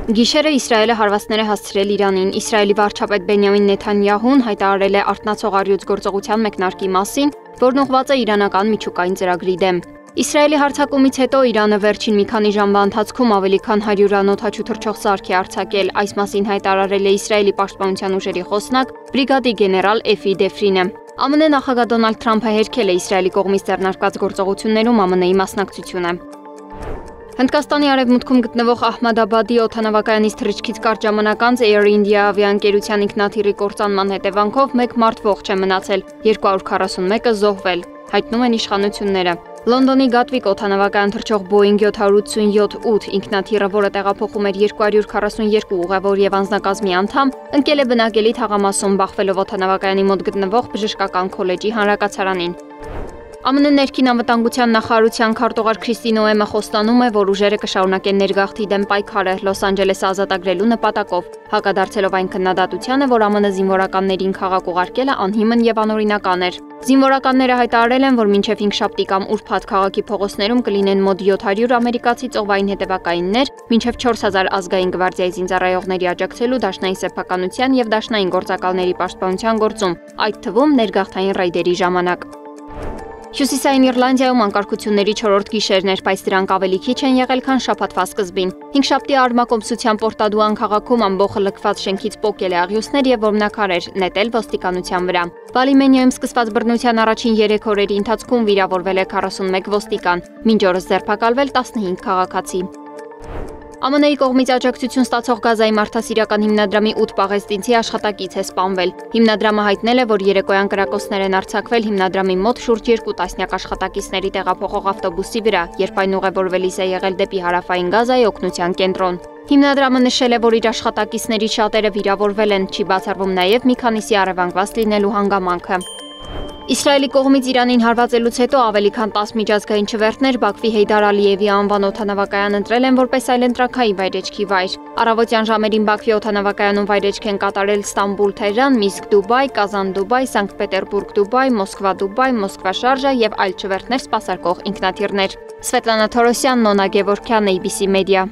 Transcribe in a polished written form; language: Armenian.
Գիշերը Իսրայելը հարվածներ է հասցրել Իրանին։ Իսրայելի վարչապետ Բենյամին Նեթանյահուն հայտարարել է արթնացող առյուծ գործողության մեկնարկի մասին, որն ուղղված է իրանական միջուկային ծրագրի դեմ։ Իսրայելի հարձակումից հետո Իրանը վերջին մի քանի ժամվա ընթացքում ավելի քան 100 օդաչու թռչող սարք է արձակել։ Այս մասին հայտարարել է Իսրայելի պաշտպանության ուժերի խոսնակ բրիգադի գեներալ Էֆի Դեֆրինը։ ԱՄՆ նախագահ Դոնալդ Թրամփը հերքել է Իսրայելի կողմից ձեռնարկած գործողություններում ԱՄՆ-ի մասնակցությունը։ Հնդկաստանի արևմուտքում գտնվող Ահմադաբադի օդանավակայանից թռիչքից կարճ ժամանակ անց Air India ավիաընկերության ինքնաթիռի կործանման հետևանքով մեկ մարդ ողջ է մնացել, 241-ը զոհվել, հայտնում են իշխանությունները։ Լոնդոնի Գատվիկ օդանավակայան թռչող Boeing 787-8 ինքնաթիռը, որը տեղափոխում էր 242 ուղևոր եւ անձնակազմի անդամ, ընկել է բնակելի թաղամասում, բախվելով օդանավակայանի մոտ գտնվող բժշկական քոլեջի հանրակացարանին։ ԱՄՆ ներքին անվտանգության նախարարության քարտուղար Քրիստի Նոեմը խոստանում է, որ ուժերը կշարունակեն ներգաղթի դեմ պայքարը Լոս Անջելեսը ազատագրելու նպատակով, հակադարձելով այն քննադատությանը, որ ԱՄՆ զինվորականներին քաղաք ուղարկելը անհիմն եւ անօրինական էր։ Զինվորականները հայտարարել են, որ մինչև 5 շաբթի կամ ուրբաթ քաղաքի փողոցներում կլինեն մոտ 700 ամերիկացի ծովային հետևակայիններ, մինչև 4000 ազգային գվարդիայի զինծառայողների աջակցելու դաշնային սեփականության եւ դաշնային գործակալների պաշտպանության գործում, այդ թվում ներգաղթային ռեյդերի ժամանակ։ Հյուսիսային Իռլանդիայում անկարգությունների 4-րդ գիշերն էր, բայց դրանք ավելի քիչ են եղել, քան շաբաթվա սկզբին։ 5 շաբթի արմակոմսության Պորտադուան քաղաքում ամբողը լքված շենքից պոկել է աղյուսներ եւ որմնաքարեր, նետել ոստիկանության վրա։ Բալիմենիայում սկսված բռնության առաջին 3 օրերի ընթացքում վիրավորվել է 41 ոստիկան, մինչ օրս ձերբակալվել 15 քաղաքացի։ ԱՄՆ-ի կողմից աջակցություն ստացող Գազայի մարդասիրական հիմնադրամի 8 պաղեստինցի աշխատակից է սպանվել։ Հիմնադրամը հայտնել է, որ երեկոյան կրակոցներ են արձակվել հիմնադրամի մոտ շուրջ 2 տասնյակ աշխատակիցների տեղափոխող ավտոբուսի վրա, երբ այն ուղևորվելիս է եղել դեպի հարավային Գազայի օգնության կենտրոն։ Հիմնադրամը նշել է, որ իր աշխատակիցների շատերը վիրավորվել են, չի բացառվում նաև մի քանիսի առևանգված լինելու հանգամանքը։ Իսրայելի կողմից Իրանին հարվածելուց հետո ավելի քան 10 միջազգային չվերթներ Բաքվի Հեյդար Ալիևի անվան օդանավակայան ընտրել են որպես այլընտրանքային վայրեջքի վայր։ Առավոտյան ժամերին Բաքվի օդանավակայանում վայրեջք են կատարել Ստամբուլ-Թեհրան, Միսք-Դուբայ, Կազան-Դուբայ, Սանկտ-Պետերբուրգ-Դուբայ, Մոսկվա-Դուբայ, Մոսկվա-Շարժա եւ այլ չվերթներ սպասարկող ինքնաթիռներ։ Սվետլանա Թորոսյան, Նոնա Գևորգյան, ABC Media։